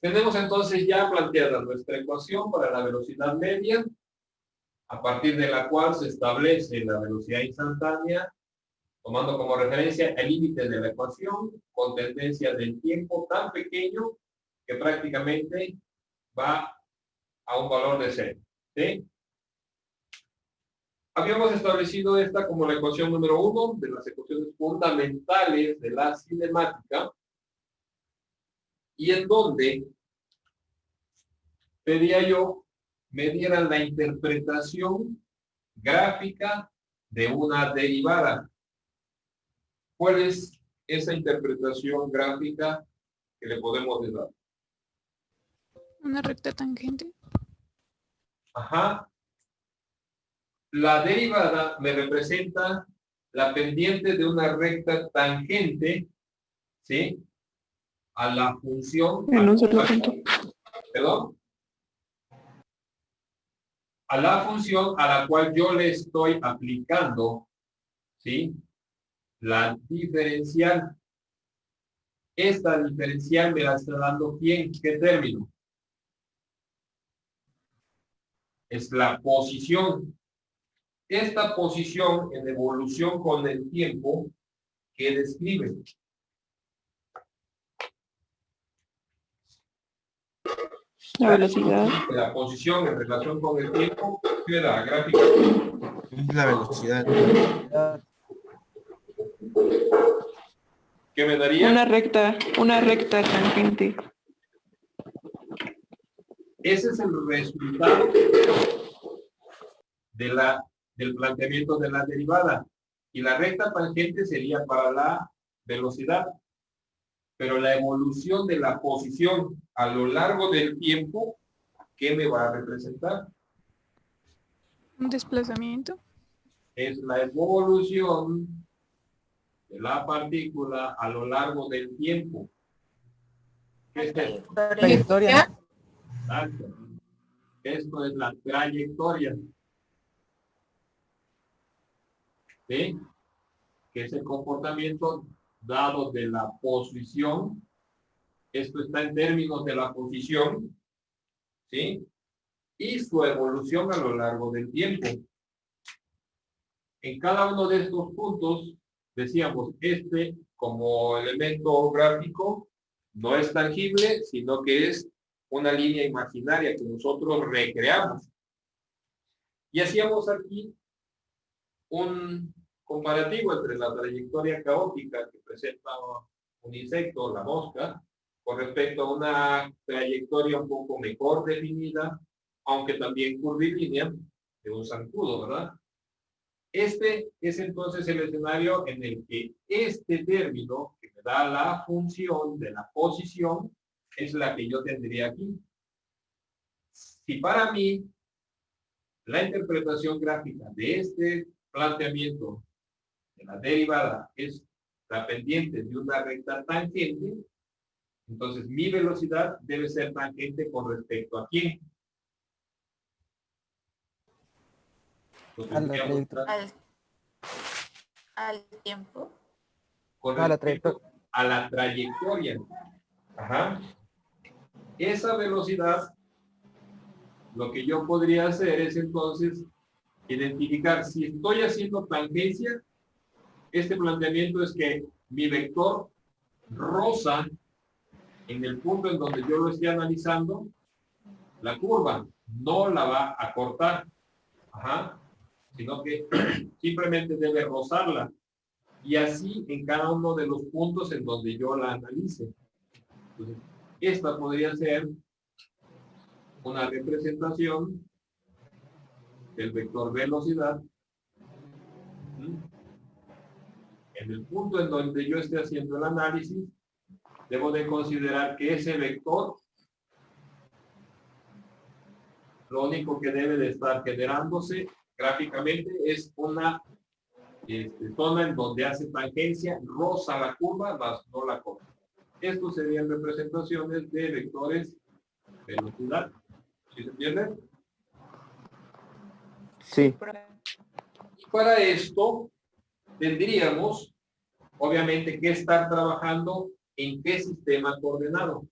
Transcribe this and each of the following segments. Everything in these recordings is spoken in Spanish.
Tenemos entonces ya planteada nuestra ecuación para la velocidad media, a partir de la cual se establece la velocidad instantánea, tomando como referencia el límite de la ecuación con tendencia del tiempo tan pequeño que prácticamente va a un valor de cero. ¿Sí? Habíamos establecido esta como la ecuación número 1 de las ecuaciones fundamentales de la cinemática, y en donde pedía yo me dieran la interpretación gráfica de una derivada. ¿Cuál es esa interpretación gráfica que le podemos dar? Una recta tangente. Ajá. La derivada me representa la pendiente de una recta tangente, ¿sí? A la función. En un solo punto. ¿Perdón? A la función a la cual yo le estoy aplicando, ¿sí? La diferencial. Esta diferencial me la está dando ¿quién? ¿Qué término? Es la posición. Esta posición en evolución con el tiempo que describe. La velocidad. La posición en relación con el tiempo queda gráfica. La velocidad. ¿Qué me daría? Una recta tangente. Ese es el resultado del planteamiento de la derivada. Y la recta tangente sería para la velocidad. Pero la evolución de la posición a lo largo del tiempo, ¿qué me va a representar? Un desplazamiento. Es la evolución de la partícula a lo largo del tiempo. ¿Qué es esto? Trayectoria. Exacto. Esto es la trayectoria. ¿Sí? Que es el comportamiento dado de la posición. Esto está en términos de la posición. ¿Sí? Y su evolución a lo largo del tiempo. En cada uno de estos puntos, decíamos, este como elemento gráfico no es tangible, sino que es una línea imaginaria que nosotros recreamos. Y hacíamos aquí un comparativo entre la trayectoria caótica que presenta un insecto, la mosca, con respecto a una trayectoria un poco mejor definida, aunque también curvilínea, de un zancudo, ¿verdad? Este es entonces el escenario en el que este término que me da la función de la posición es la que yo tendría aquí. Si para mí la interpretación gráfica de este planteamiento de la derivada es la pendiente de una recta tangente, entonces mi velocidad debe ser tangente con respecto a ¿quién? Al tiempo. Con A la respecto a la trayectoria. Ajá. Esa velocidad, lo que yo podría hacer es entonces identificar si estoy haciendo tangencia. Este planteamiento es que mi vector roza en el punto en donde yo lo estoy analizando la curva, no la va a cortar. Ajá. Sino que simplemente debe rozarla, y así en cada uno de los puntos en donde yo la analice. Entonces, esta podría ser una representación del vector velocidad en el punto en donde yo esté haciendo el análisis. Debo de considerar que ese vector lo único que debe de estar generándose gráficamente es una zona en donde hace tangencia, roza la curva, más no la corta. Estos serían representaciones de vectores velocidad. ¿Sí se entiende? Sí. Y para esto tendríamos, obviamente, que estar trabajando en qué sistema coordenado.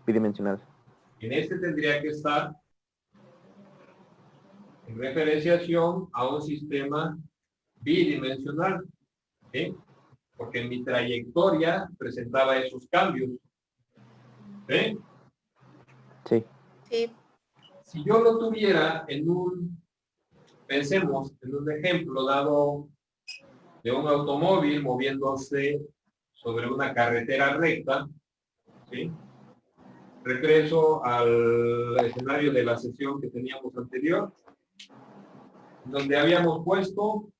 bidimensional. En este tendría que estar en referenciación a un sistema bidimensional, ¿sí? Porque mi trayectoria presentaba esos cambios, ¿sí? Sí. Sí. Si yo lo tuviera en pensemos en un ejemplo dado de un automóvil moviéndose sobre una carretera recta, ¿sí? Regreso al escenario de la sesión que teníamos anterior, donde habíamos puesto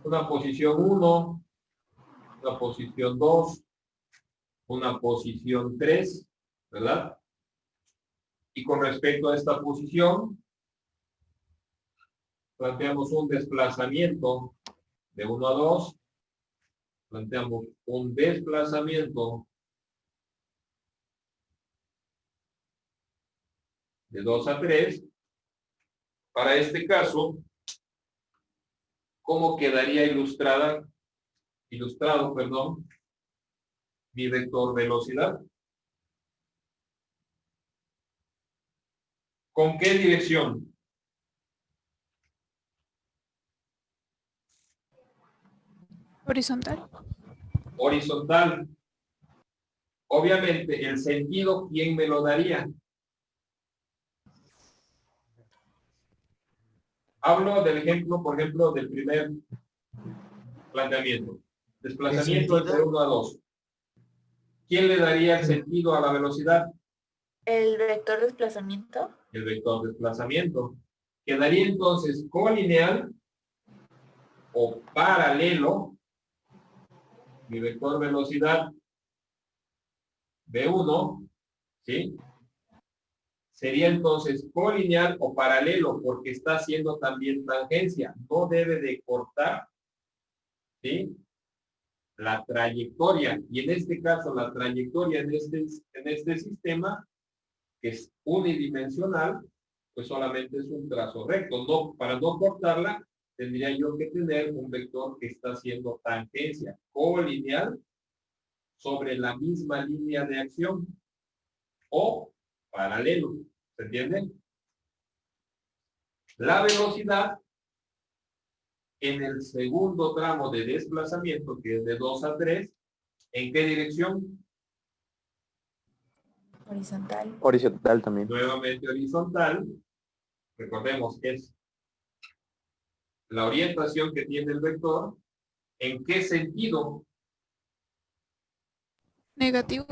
una posición 1, una posición 2, una posición 3, ¿verdad? Y con respecto a esta posición, planteamos un desplazamiento de 1 a 2, planteamos un desplazamiento de 2 a 3. Para este caso, ¿cómo quedaría ilustrado, mi vector velocidad? ¿Con qué dirección? Horizontal. Horizontal. Obviamente, el sentido, ¿quién me lo daría? Hablo del ejemplo, por ejemplo, del primer planteamiento. Desplazamiento de 1 a 2. ¿Quién le daría el sentido a la velocidad? El vector desplazamiento. El vector desplazamiento. Quedaría entonces colineal o paralelo mi vector velocidad V1, ¿sí? Sería entonces colineal o paralelo porque está haciendo también tangencia. No debe de cortar, ¿sí? La trayectoria. Y en este caso, la trayectoria en este sistema, que es unidimensional, pues solamente es un trazo recto. No, para no cortarla, tendría yo que tener un vector que está haciendo tangencia colineal sobre la misma línea de acción o paralelo. ¿Se entiende? La velocidad en el segundo tramo de desplazamiento, que es de 2 a 3, ¿en qué dirección? Horizontal. Horizontal también. Nuevamente horizontal. Recordemos que es la orientación que tiene el vector. ¿En qué sentido? Negativo.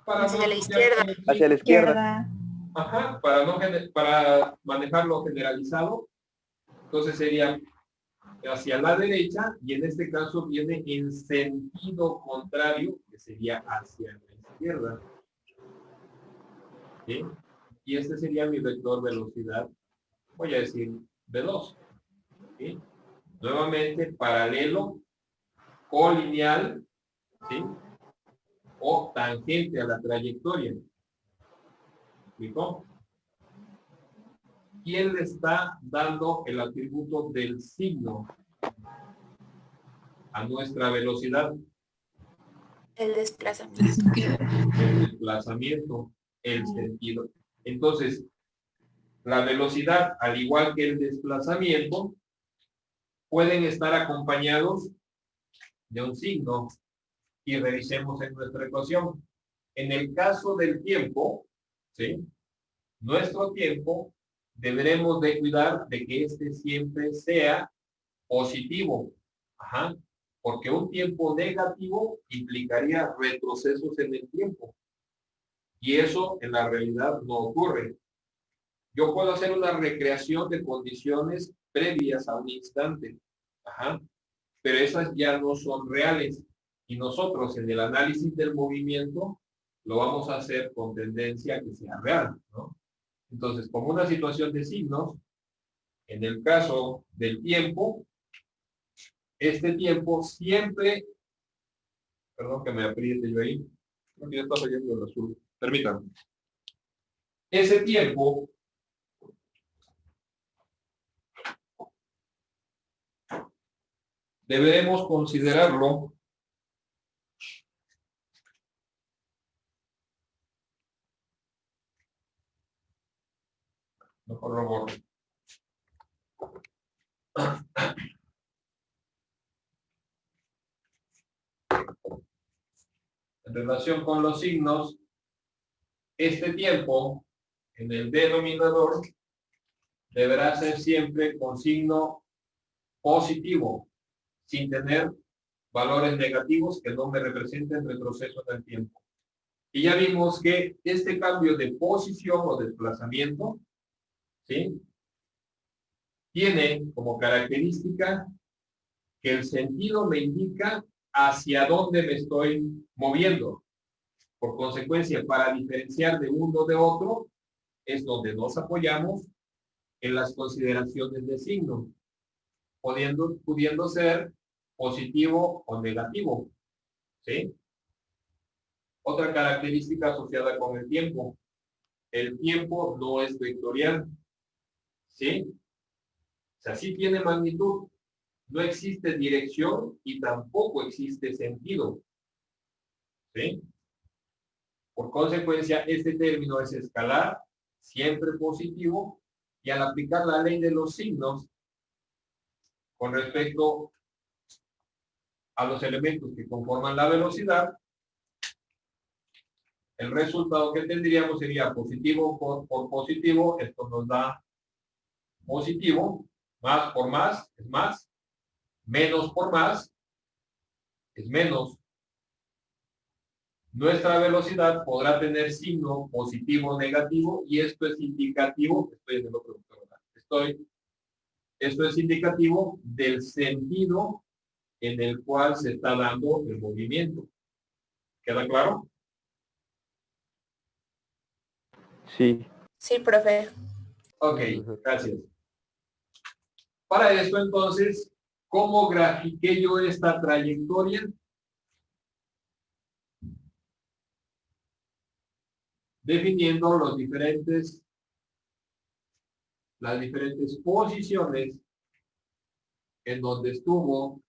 Hacia la izquierda. Hacia la izquierda. Ajá, para manejarlo generalizado, entonces sería hacia la derecha y en este caso viene en sentido contrario, que sería hacia la izquierda. ¿Sí? Y este sería mi vector velocidad, voy a decir veloz. ¿Sí? Nuevamente paralelo, colineal, ¿sí? O tangente a la trayectoria. ¿Me explicó? ¿Quién le está dando el atributo del signo a nuestra velocidad? El desplazamiento. El desplazamiento, el sentido. Entonces, la velocidad, al igual que el desplazamiento, pueden estar acompañados de un signo. Y revisemos en nuestra ecuación. En el caso del tiempo, ¿sí? Nuestro tiempo, deberemos de cuidar de que este siempre sea positivo. Ajá. Porque un tiempo negativo implicaría retrocesos en el tiempo. Y eso en la realidad no ocurre. Yo puedo hacer una recreación de condiciones previas a un instante. Ajá. Pero esas ya no son reales. Y nosotros en el análisis del movimiento lo vamos a hacer con tendencia a que sea real, ¿no? Entonces, como una situación de signos, en el caso del tiempo, este tiempo siempre, perdón que me apriete yo ahí, porque ya está saliendo el azul, permítanme. Ese tiempo deberemos considerarlo Mejor lo borro. En relación con los signos, este tiempo en el denominador deberá ser siempre con signo positivo, sin tener valores negativos que no me representen retroceso en el tiempo. Y ya vimos que este cambio de posición o desplazamiento, ¿sí?, tiene como característica que el sentido me indica hacia dónde me estoy moviendo. Por consecuencia, para diferenciar de uno de otro, es donde nos apoyamos en las consideraciones de signo, pudiendo ser positivo o negativo, ¿sí? Otra característica asociada con el tiempo no es vectorial, ¿sí? O sea, sí tiene magnitud, no existe dirección y tampoco existe sentido, ¿sí? Por consecuencia, este término es escalar, siempre positivo, y al aplicar la ley de los signos con respecto a los elementos que conforman la velocidad, el resultado que tendríamos sería positivo por positivo. Esto nos da positivo, más por más es más, menos por más es menos. Nuestra velocidad podrá tener signo positivo o negativo, y esto es indicativo, esto es indicativo del sentido en el cual se está dando el movimiento. ¿Queda claro? Sí. Sí, profe. Ok, gracias. Para esto, entonces, ¿cómo grafiqué yo esta trayectoria? Definiendo las diferentes posiciones en donde estuvo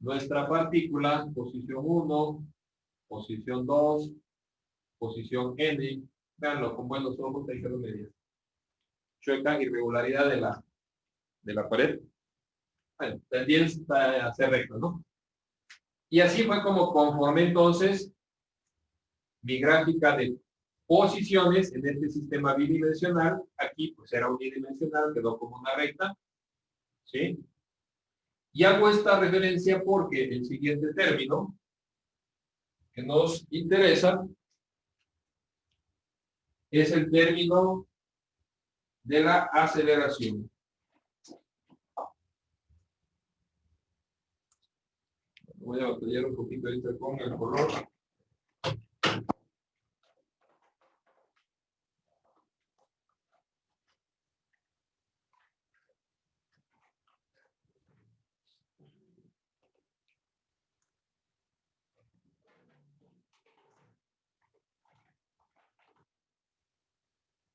nuestra partícula, posición 1, posición 2, posición N. Veanlo con buenos ojos, tejero media. Chueca, irregularidad de la pared. Bueno, tendencia a ser recta, ¿no? Y así fue como conformé entonces mi gráfica de posiciones en este sistema bidimensional. Aquí pues era unidimensional, quedó como una recta, ¿sí? Y hago esta referencia porque el siguiente término que nos interesa es el término de la aceleración. Voy a batallar un poquito ahorita con el color.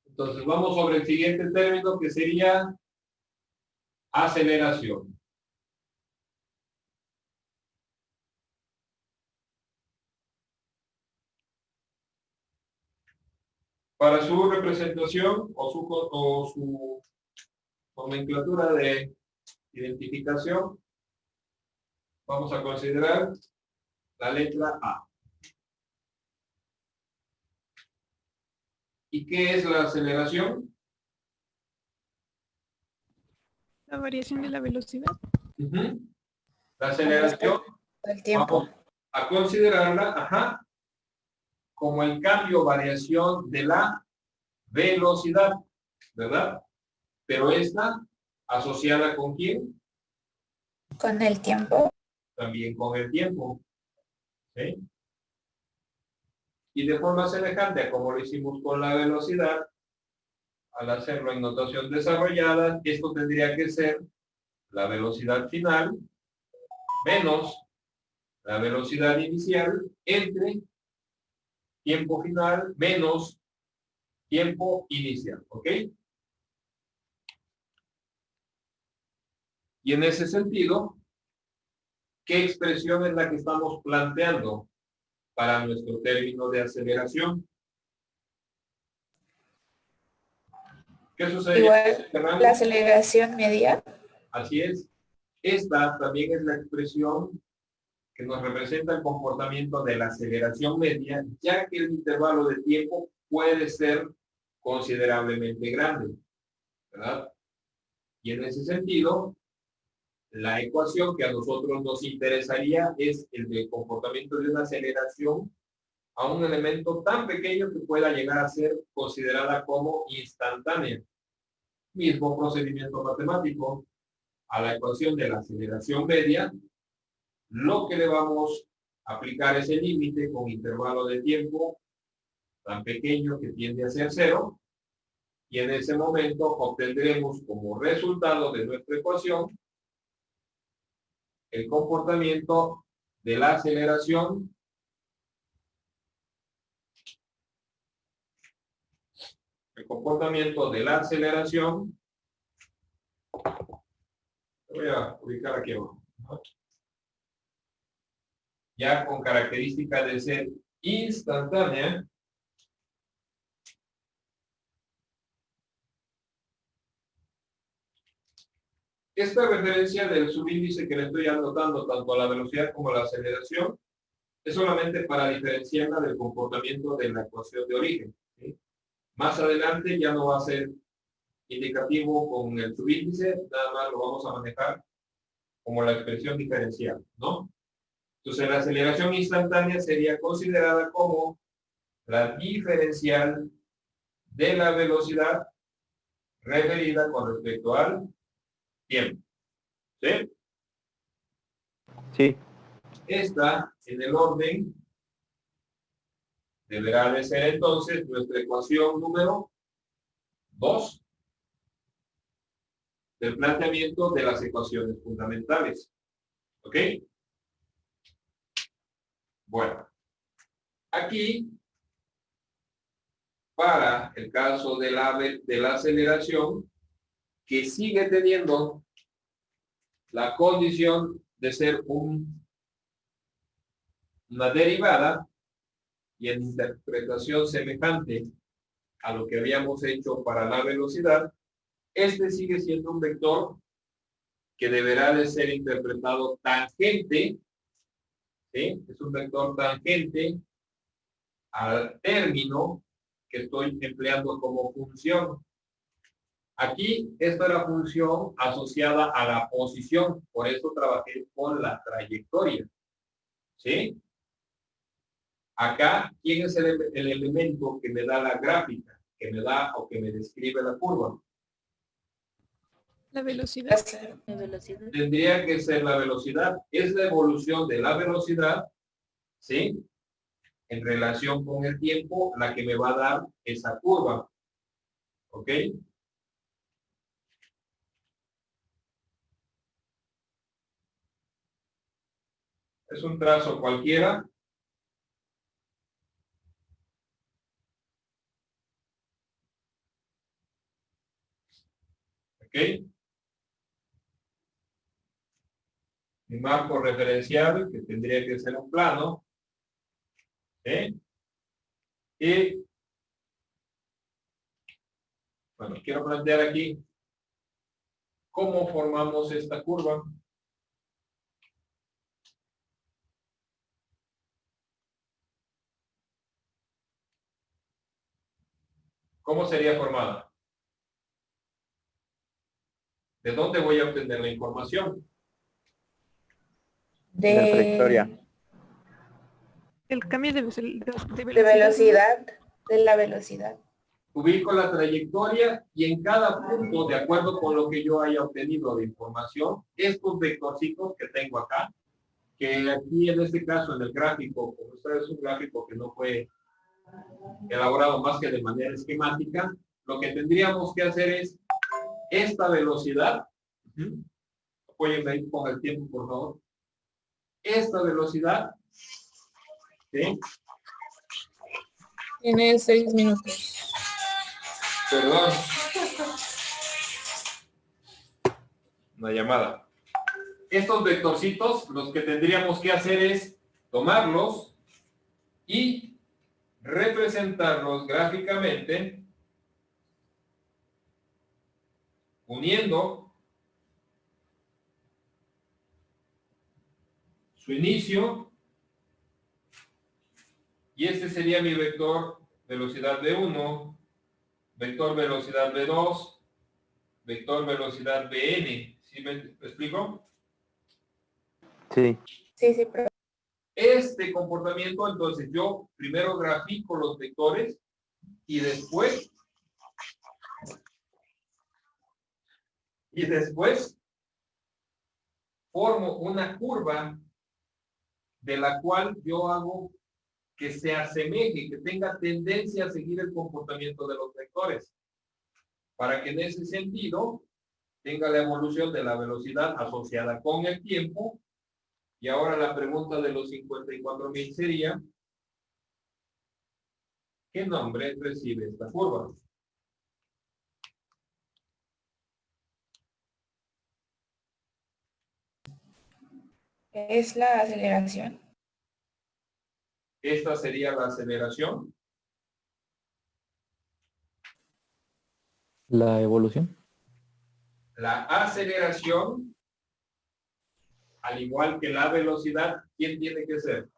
Entonces vamos sobre el siguiente término, que sería aceleración. Para su representación o su nomenclatura de identificación, vamos a considerar la letra A. ¿Y qué es la aceleración? La variación de la velocidad. La aceleración, El tiempo. vamos a considerarla, como el cambio o variación de la velocidad, ¿verdad? Pero esta, ¿asociada con quién? Con el tiempo. También con el tiempo, ¿sí? Y de forma semejante a como lo hicimos con la velocidad, al hacerlo en notación desarrollada, esto tendría que ser la velocidad final menos la velocidad inicial entre tiempo final menos tiempo inicial, ¿ok? Y en ese sentido, ¿qué expresión es la que estamos planteando para nuestro término de aceleración? ¿Qué sucede? Igual la aceleración media. Así es. Esta también es la expresión que nos representa el comportamiento de la aceleración media, ya que el intervalo de tiempo puede ser considerablemente grande, ¿verdad? Y en ese sentido, la ecuación que a nosotros nos interesaría es el del comportamiento de una aceleración a un elemento tan pequeño que pueda llegar a ser considerada como instantánea. Mismo procedimiento matemático. A la ecuación de la aceleración media, lo que le vamos a aplicar es el límite con intervalo de tiempo tan pequeño que tiende a ser cero, y en ese momento obtendremos como resultado de nuestra ecuación el comportamiento de la aceleración voy a ubicar aquí abajo, ¿no? Ya con características de ser instantánea, esta referencia del subíndice que le estoy anotando tanto a la velocidad como a la aceleración es solamente para diferenciarla del comportamiento de la ecuación de origen, ¿sí? Más adelante ya no va a ser indicativo con el subíndice, nada más lo vamos a manejar como la expresión diferencial, ¿no? Entonces la aceleración instantánea sería considerada como la diferencial de la velocidad referida con respecto al tiempo. ¿Sí? Sí. Esta, en el orden, deberá de ser entonces nuestra ecuación número 2 del planteamiento de las ecuaciones fundamentales. ¿Ok? Bueno, aquí, para el caso de la aceleración, que sigue teniendo la condición de ser una derivada y en interpretación semejante a lo que habíamos hecho para la velocidad, este sigue siendo un vector que deberá de ser interpretado tangente, ¿sí? Es un vector tangente al término que estoy empleando como función. Aquí, esta es la función asociada a la posición, por eso trabajé con la trayectoria, ¿sí? Acá, ¿quién es el elemento que me da la gráfica, que me da o que me describe la curva? La velocidad. La velocidad. Tendría que ser la velocidad. Es la evolución de la velocidad, ¿sí? En relación con el tiempo, la que me va a dar esa curva. ¿Ok? Es un trazo cualquiera. ¿Ok? Mi marco referencial, que tendría que ser un plano. ¿Sí? Y, bueno, quiero plantear aquí cómo formamos esta curva. ¿Cómo sería formada? ¿De dónde voy a obtener la información? De la trayectoria. El cambio de De velocidad. velocidad, de la velocidad. Ubico la trayectoria y en cada punto, de acuerdo con lo que yo haya obtenido de información, estos vectorcitos que tengo acá, que aquí en este caso en el gráfico, como ustedes es un gráfico que no fue elaborado más que de manera esquemática, lo que tendríamos que hacer es esta velocidad, apóyenme ahí con el tiempo por favor, esta velocidad, ¿sí? Tiene 6 minutos. Perdón. Una llamada. Estos vectorcitos, los que tendríamos que hacer es tomarlos y representarlos gráficamente uniendo su inicio, y este sería mi vector velocidad V1, vector velocidad V2, vector velocidad Vn. ¿Sí me explico? Sí. Sí, sí, profe. Este comportamiento, entonces yo primero grafico los vectores y después formo una curva de la cual yo hago que se asemeje, que tenga tendencia a seguir el comportamiento de los vectores, para que en ese sentido tenga la evolución de la velocidad asociada con el tiempo. Y ahora la pregunta de los 54.000 sería, ¿qué nombre recibe esta curva? Es la aceleración. Esta sería la aceleración. La evolución. La aceleración, al igual que la velocidad, ¿quién tiene que ser?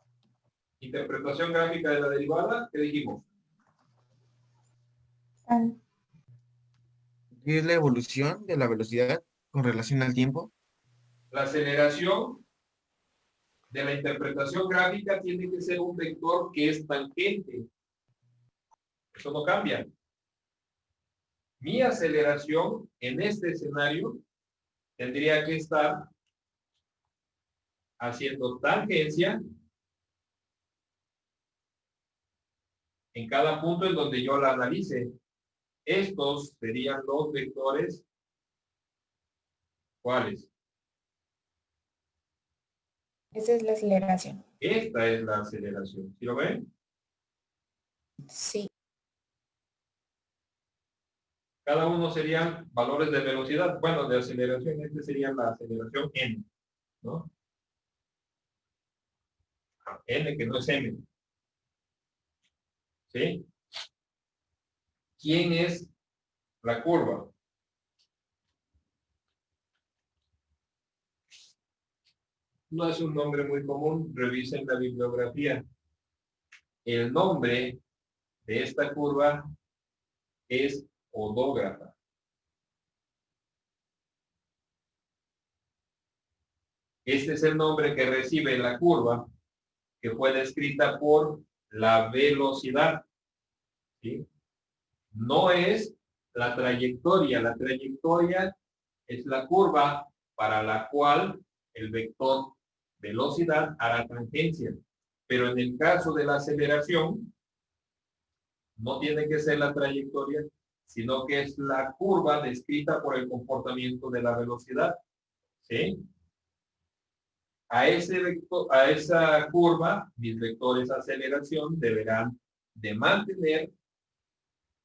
Interpretación gráfica de la derivada, ¿qué dijimos? ¿Qué es la evolución de la velocidad con relación al tiempo? La aceleración de la interpretación gráfica tiene que ser un vector que es tangente. Eso no cambia. Mi aceleración en este escenario tendría que estar haciendo tangencia en cada punto en donde yo la analice. Estos serían los vectores. ¿Cuáles? Esa es la aceleración. Esta es la aceleración. ¿Sí lo ven? Sí. Cada uno serían valores de velocidad. Bueno, de aceleración, este sería la aceleración n, ¿no? N que no es m. ¿Sí? ¿Quién es la curva? No es un nombre muy común, revisen la bibliografía. El nombre de esta curva es odógrafa. Este es el nombre que recibe la curva que fue descrita por la velocidad. ¿Sí? No es la trayectoria. La trayectoria es la curva para la cual el vector velocidad hará tangencia. Pero en el caso de la aceleración, no tiene que ser la trayectoria, sino que es la curva descrita por el comportamiento de la velocidad. ¿Sí? A ese vector, a esa curva, mis vectores de aceleración deberán de mantener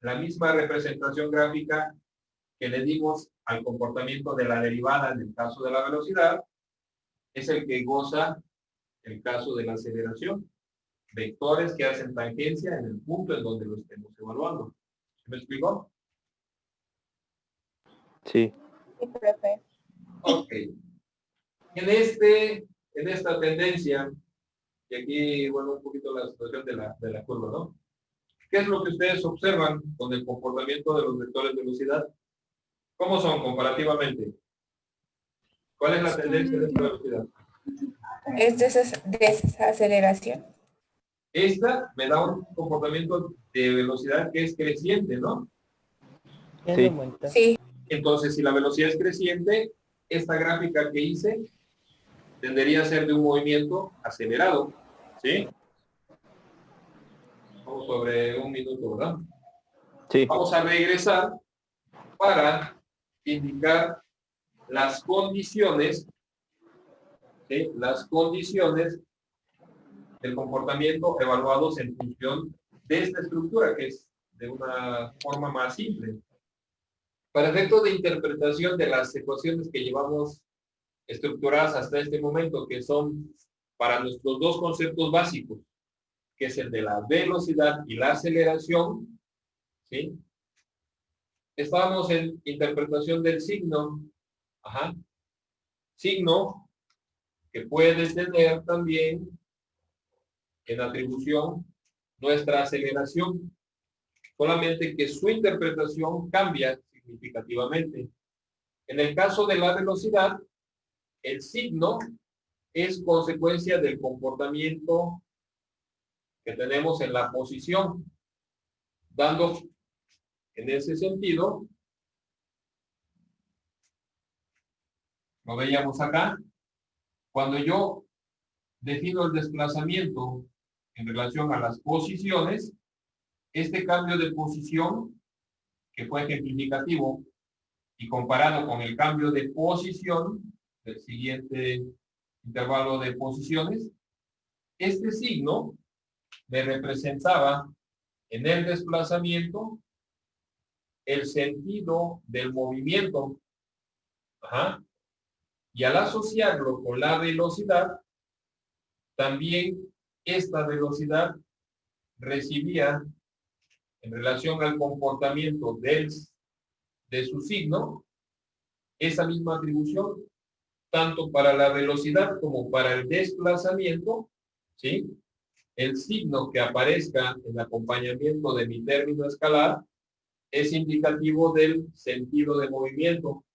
la misma representación gráfica que le dimos al comportamiento de la derivada en el caso de la velocidad, es el que goza el caso de la aceleración. Vectores que hacen tangencia en el punto en donde lo estemos evaluando. ¿Me explicó? Sí. Sí, profe. Ok. En esta tendencia, y aquí, bueno, un poquito la situación de la curva, ¿no? ¿Qué es lo que ustedes observan con el comportamiento de los vectores de velocidad? ¿Cómo son comparativamente? ¿Cuál es la tendencia de esta velocidad? Es desaceleración. Esta me da un comportamiento de velocidad que es creciente, ¿no? Sí. Sí. Entonces, si la velocidad es creciente, esta gráfica que hice tendería a ser de un movimiento acelerado, ¿sí? Vamos sobre un minuto, ¿verdad? Sí. Vamos a regresar para indicar las condiciones, ¿sí? Las condiciones del comportamiento evaluados en función de esta estructura, que es de una forma más simple. Para efectos de interpretación de las ecuaciones que llevamos estructuradas hasta este momento, que son para nuestros dos conceptos básicos, que es el de la velocidad y la aceleración, ¿sí? Estábamos en interpretación del signo. Ajá. Signo que puede tener también en atribución nuestra aceleración, solamente que su interpretación cambia significativamente. En el caso de la velocidad, el signo es consecuencia del comportamiento que tenemos en la posición, dando en ese sentido, lo veíamos acá, cuando yo defino el desplazamiento en relación a las posiciones, este cambio de posición, que fue ejemplificativo, y comparado con el cambio de posición del siguiente intervalo de posiciones, este signo me representaba en el desplazamiento el sentido del movimiento. Ajá. Y al asociarlo con la velocidad, también esta velocidad recibía, en relación al comportamiento de su signo, esa misma atribución, tanto para la velocidad como para el desplazamiento, ¿sí? El signo que aparezca en acompañamiento de mi término escalar es indicativo del sentido de movimiento.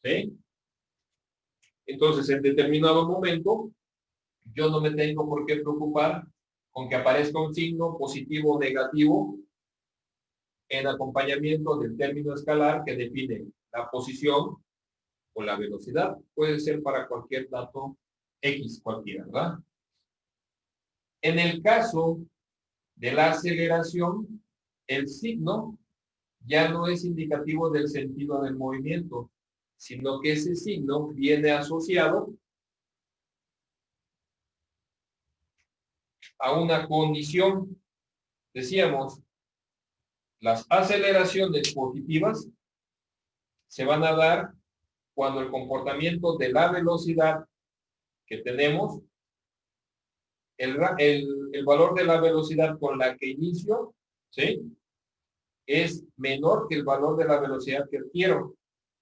¿Sí? Entonces, en determinado momento, yo no me tengo por qué preocupar con que aparezca un signo positivo o negativo en acompañamiento del término escalar que define la posición o la velocidad. Puede ser para cualquier dato X cualquiera, ¿verdad? En el caso de la aceleración, el signo ya no es indicativo del sentido del movimiento, sino que ese signo viene asociado a una condición. Decíamos, las aceleraciones positivas se van a dar cuando el comportamiento de la velocidad que tenemos, el valor de la velocidad con la que inicio, ¿sí?, es menor que el valor de la velocidad que adquiero.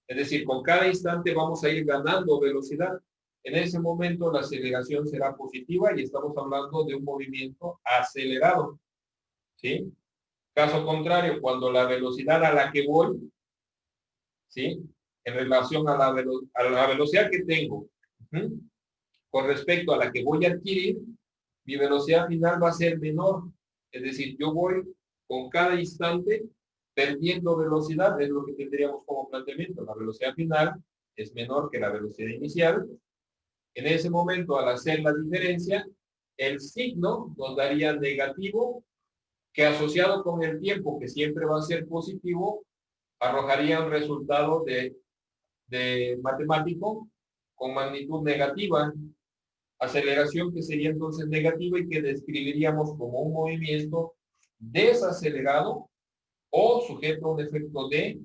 Es decir, con cada instante vamos a ir ganando velocidad. En ese momento la aceleración será positiva y estamos hablando de un movimiento acelerado, ¿sí? Caso contrario, cuando la velocidad a la que voy, ¿sí?, en relación a la velocidad que tengo, con respecto a la que voy a adquirir, mi velocidad final va a ser menor. Es decir, yo voy con cada instante perdiendo velocidad, es lo que tendríamos como planteamiento. La velocidad final es menor que la velocidad inicial. En ese momento, al hacer la diferencia, el signo nos daría negativo, que asociado con el tiempo, que siempre va a ser positivo, arrojaría un resultado de matemático con magnitud negativa, aceleración que sería entonces negativa y que describiríamos como un movimiento desacelerado o sujeto a un efecto de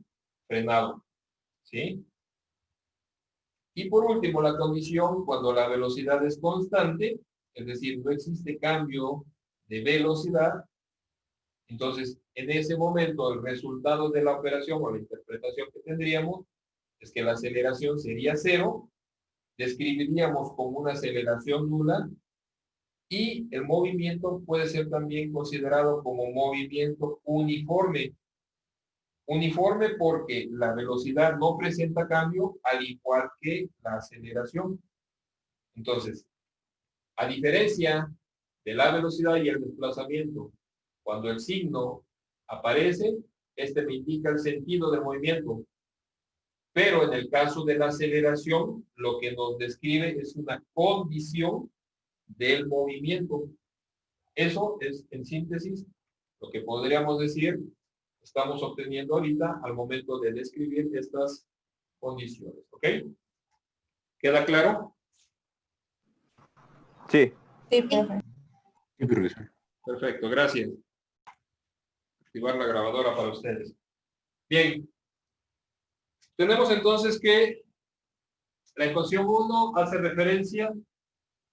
frenado, ¿sí? Y por último, la condición cuando la velocidad es constante, es decir, no existe cambio de velocidad. Entonces, en ese momento, el resultado de la operación o la interpretación que tendríamos es que la aceleración sería cero, describiríamos como una aceleración nula, y el movimiento puede ser también considerado como movimiento uniforme. Uniforme porque la velocidad no presenta cambio, al igual que la aceleración. Entonces, a diferencia de la velocidad y el desplazamiento, cuando el signo aparece, este me indica el sentido del movimiento. Pero en el caso de la aceleración, lo que nos describe es una condición del movimiento. Eso es, en síntesis, lo que podríamos decir estamos obteniendo ahorita al momento de describir estas condiciones. ¿Ok? ¿Queda claro? Sí. Sí, profe. Sí, profesor. Perfecto, gracias. Activar la grabadora para ustedes. Bien. Tenemos entonces que la ecuación 1 hace referencia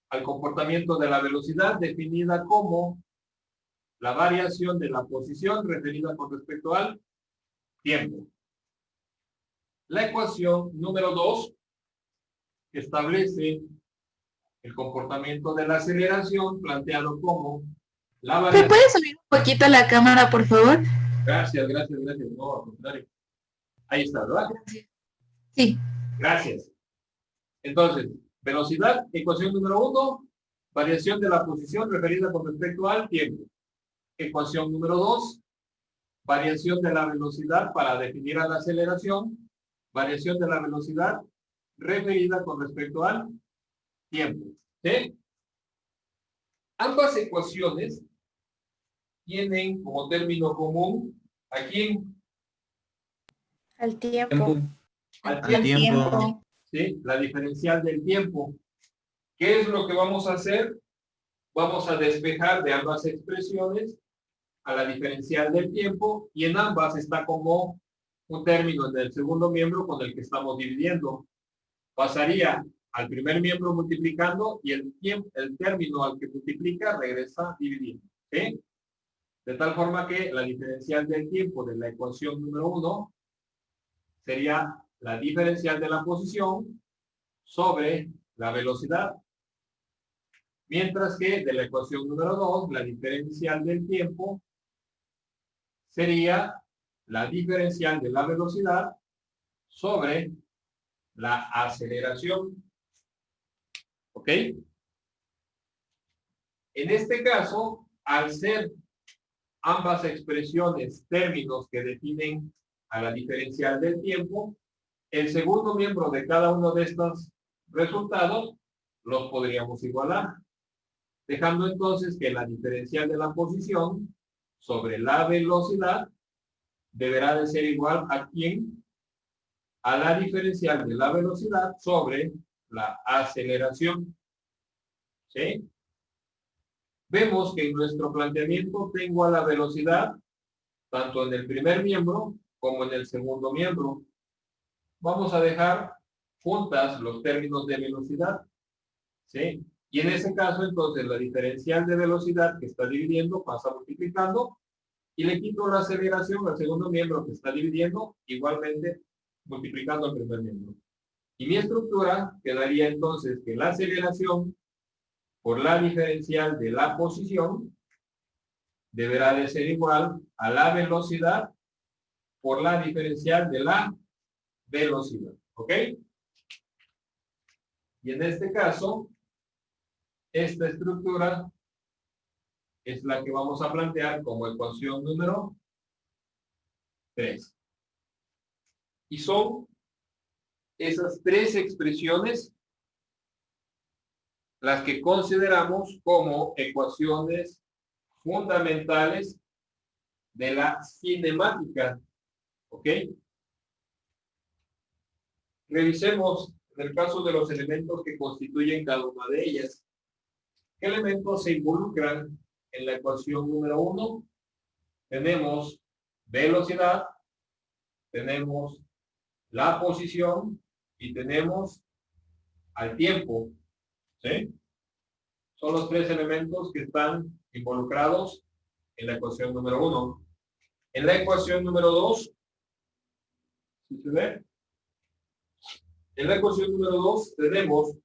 al comportamiento de la velocidad definida como la variación de la posición referida con respecto al tiempo. La ecuación número 2 establece el comportamiento de la aceleración planteado como la ¿Me variación. puedes subir un poquito la cámara, por favor? Gracias. No, al contrario. Ahí está, ¿verdad? Sí. Gracias. Entonces, velocidad, ecuación número 1, variación de la posición referida con respecto al tiempo. Ecuación número 2, variación de la velocidad para definir a la aceleración. Variación de la velocidad referida con respecto al tiempo. ¿Sí? Ambas ecuaciones tienen como término común ¿a quién? Al tiempo. Al Al tiempo. ¿Sí? La diferencial del tiempo. ¿Qué es lo que vamos a hacer? Vamos a despejar de ambas expresiones a la diferencial del tiempo y en ambas está como un término del segundo miembro con el que estamos dividiendo. Pasaría al primer miembro multiplicando y el término al que multiplica regresa dividiendo. ¿Sí? De tal forma que la diferencial del tiempo de la ecuación número 1 sería la diferencial de la posición sobre la velocidad. Mientras que de la ecuación número 2, la diferencial del tiempo sería la diferencial de la velocidad sobre la aceleración. ¿Ok? En este caso, al ser ambas expresiones términos que definen a la diferencial del tiempo, el segundo miembro de cada uno de estos resultados los podríamos igualar, dejando entonces que la diferencial de la posición sobre la velocidad deberá de ser igual a ¿quién? A la diferencial de la velocidad sobre la aceleración. ¿Sí? Vemos que en nuestro planteamiento tengo a la velocidad tanto en el primer miembro como en el segundo miembro. Vamos a dejar juntas los términos de velocidad. ¿Sí? Y en ese caso, entonces, la diferencial de velocidad que está dividiendo pasa multiplicando y le quito la aceleración al segundo miembro que está dividiendo, igualmente multiplicando al primer miembro. Y mi estructura quedaría entonces que la aceleración por la diferencial de la posición deberá de ser igual a la velocidad por la diferencial de la velocidad. ¿Ok? Y en este caso, esta estructura es la que vamos a plantear como ecuación número 3. Y son esas tres expresiones las que consideramos como ecuaciones fundamentales de la cinemática. ¿Ok? Revisemos en el caso de los elementos que constituyen cada una de ellas. ¿Qué elementos se involucran en la ecuación número 1? Tenemos velocidad, tenemos la posición y tenemos al tiempo. ¿Sí? Son los tres elementos que están involucrados en la ecuación número 1. En la ecuación número 2, ¿sí se ve? En la ecuación número 2 tenemos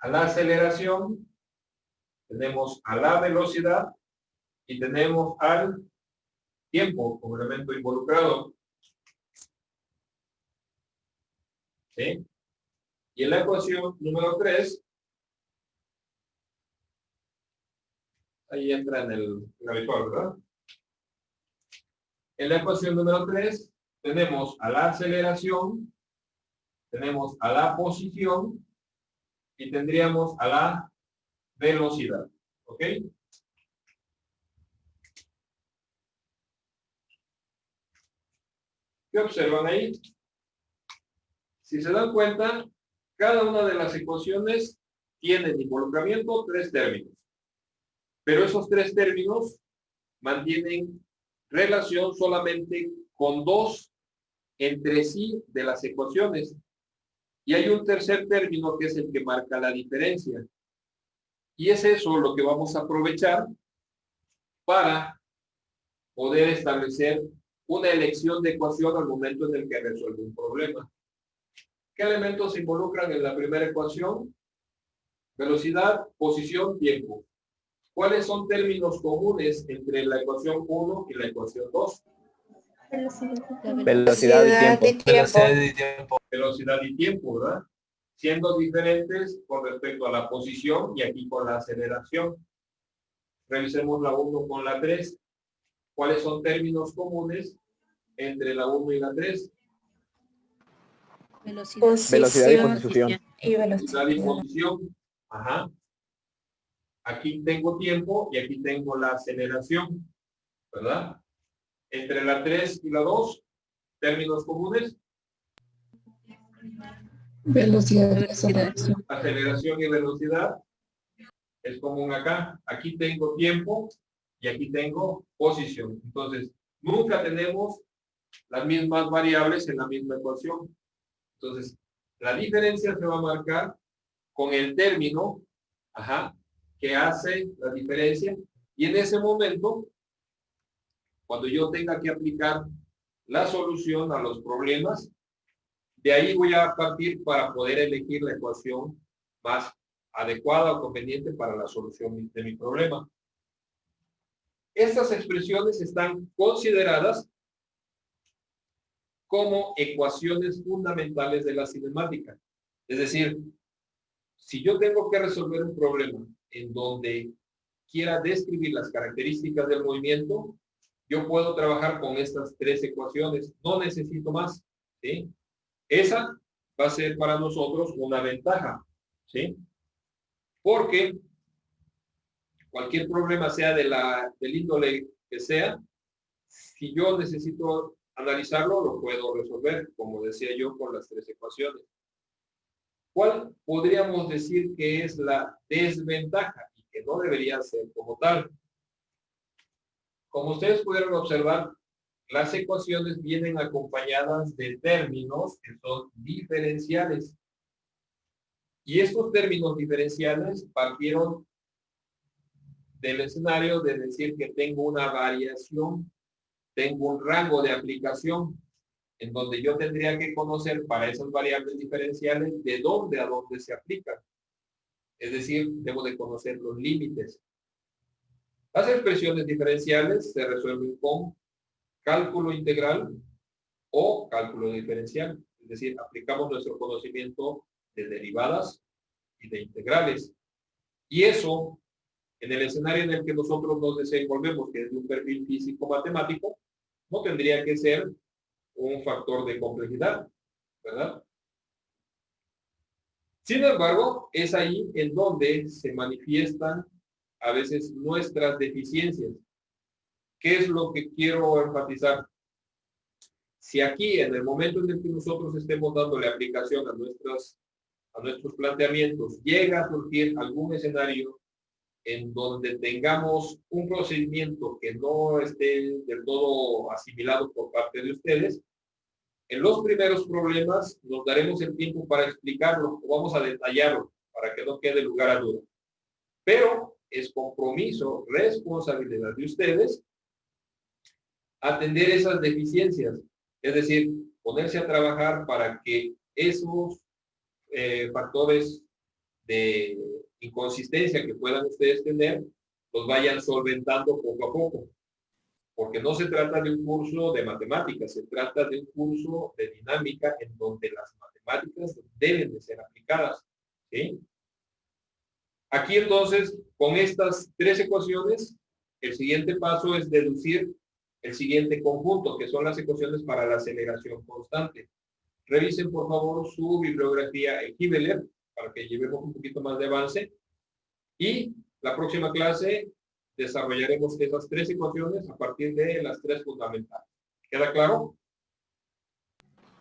a la aceleración, tenemos a la velocidad y tenemos al tiempo como elemento involucrado. ¿Sí? Y en la ecuación número 3, ahí entra en el habitual, ¿verdad? En la ecuación número 3 tenemos a la aceleración, tenemos a la posición y tendríamos a la velocidad. ¿Ok? ¿Qué observan ahí? Si se dan cuenta, cada una de las ecuaciones tiene de involucramiento tres términos. Pero esos tres términos mantienen relación solamente con dos entre sí de las ecuaciones. Y hay un tercer término que es el que marca la diferencia. Y es eso lo que vamos a aprovechar para poder establecer una elección de ecuación al momento en el que resuelve un problema. ¿Qué elementos se involucran en la primera ecuación? Velocidad, posición, tiempo. ¿Cuáles son términos comunes entre la ecuación 1 y la ecuación 2? Velocidad y tiempo. Velocidad y tiempo, ¿verdad? Siendo diferentes con respecto a la posición y aquí con la aceleración. Revisemos la 1 con la 3. ¿Cuáles son términos comunes entre la 1 y la 3? Velocidad y posición. Y Velocidad y velocidad. posición. Ajá. Aquí tengo tiempo y aquí tengo la aceleración, ¿verdad? Entre la 3 y la 2, términos comunes. Velocidad. Aceleración y velocidad. Es común acá. Aquí tengo tiempo y aquí tengo posición. Entonces, nunca tenemos las mismas variables en la misma ecuación. Entonces, la diferencia se va a marcar con el término, que hace la diferencia. Y en ese momento, cuando yo tenga que aplicar la solución a los problemas, de ahí voy a partir para poder elegir la ecuación más adecuada o conveniente para la solución de mi problema. Estas expresiones están consideradas como ecuaciones fundamentales de la cinemática. Es decir, si yo tengo que resolver un problema en donde quiera describir las características del movimiento, yo puedo trabajar con estas tres ecuaciones. No necesito más, ¿sí? Esa va a ser para nosotros una ventaja, ¿sí? Porque cualquier problema, sea del índole que sea, si yo necesito analizarlo, lo puedo resolver, como decía yo, con las tres ecuaciones. ¿Cuál podríamos decir que es la desventaja y que no debería ser como tal? Como ustedes pudieron observar, las ecuaciones vienen acompañadas de términos que son diferenciales. Y estos términos diferenciales partieron del escenario de decir que tengo una variación, tengo un rango de aplicación, en donde yo tendría que conocer para esas variables diferenciales de dónde a dónde se aplican. Es decir, debo de conocer los límites. Las expresiones diferenciales se resuelven con cálculo integral o cálculo diferencial. Es decir, aplicamos nuestro conocimiento de derivadas y de integrales. Y eso, en el escenario en el que nosotros nos desenvolvemos, que es de un perfil físico-matemático, no tendría que ser un factor de complejidad, ¿verdad? Sin embargo, es ahí en donde se manifiestan a veces nuestras deficiencias. ¿Qué es lo que quiero enfatizar? Si aquí, en el momento en el que nosotros estemos dándole aplicación a nuestros planteamientos, llega a surgir algún escenario en donde tengamos un procedimiento que no esté del todo asimilado por parte de ustedes, en los primeros problemas nos daremos el tiempo para explicarlo o vamos a detallarlo para que no quede lugar a duda. Pero es compromiso, responsabilidad de ustedes atender esas deficiencias, es decir, ponerse a trabajar para que esos factores de inconsistencia que puedan ustedes tener los vayan solventando poco a poco. Porque no se trata de un curso de matemáticas, se trata de un curso de dinámica en donde las matemáticas deben de ser aplicadas, ¿sí? Aquí entonces, con estas tres ecuaciones, el siguiente paso es deducir el siguiente conjunto, que son las ecuaciones para la aceleración constante. Revisen por favor su bibliografía en Hibbeler para que llevemos un poquito más de avance. Y la próxima clase desarrollaremos esas tres ecuaciones a partir de las tres fundamentales. ¿Queda claro?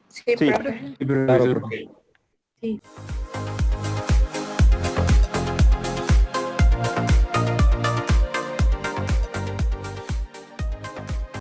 Sí, Sí. profe. Claro. Ok. Sí.